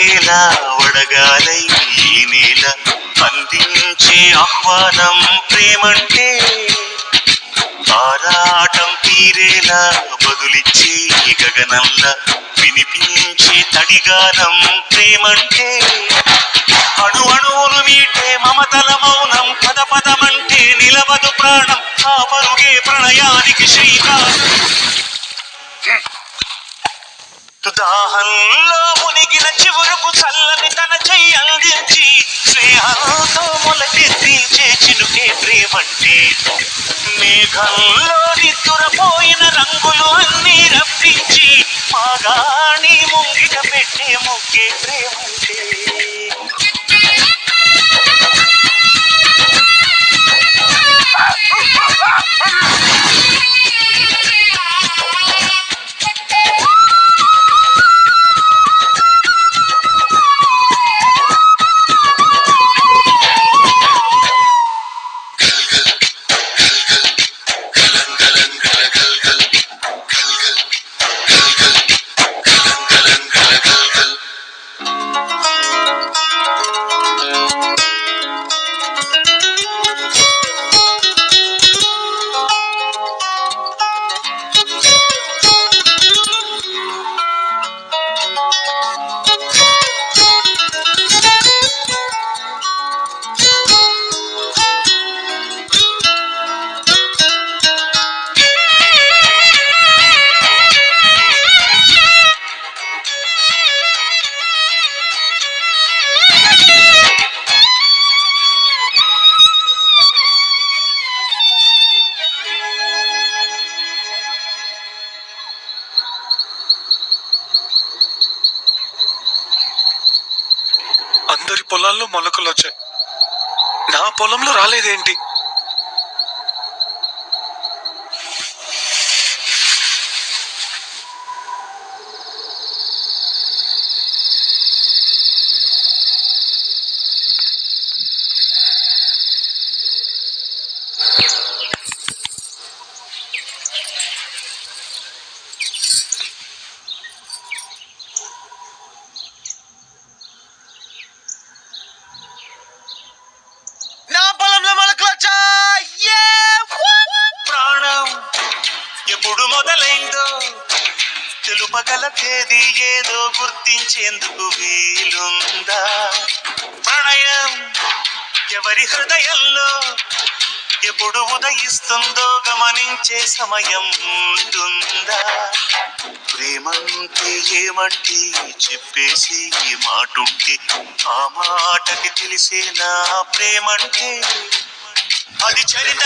తాకేలా వడగాలై ఈ నేల అందించే ఆహ్వానం ప్రేమంటే ఆరాటం తీరేలా బదులిచ్చే గగనంలా వినిపించే తడిగానం ప్రేమంటే అణు అణువులు మీటే మమతల మౌనం పద పదమంటే నిలవదు ప్రాణం ఆ పరుగే ప్రణయానికి శ్రీకారం దాహంలో మునిగిన చివురుకు చల్లని తన చెయ్యి అందించి స్నేహంతో మొలకెత్తించే చినుకే ప్రేమంటే మేఘంలో నిద్దురపోయిన రంగులు అన్నీ రప్పించి మాగాణి ముంగిట పెట్టే ముగ్గే ప్రేమంటే అందరి పొలాల్లో మొలకలు వచ్చాయి, నా పొలంలో రాలేదేంటి? ఎప్పుడు మొదలైందో తెలుపగల తేదీ ఏదో గుర్తించేందుకు వీలుందా? ప్రణయం ఎవరి హృదయంలో ఎప్పుడు ఉదయిస్తుందో గమనించే సమయం ఉంటుందా? ప్రేమంటే ఏమంటే చెప్పేసి ఈ మాటుంటే ఆ మాటకి తెలిసేనా ప్రేమంటే? అది చరితలు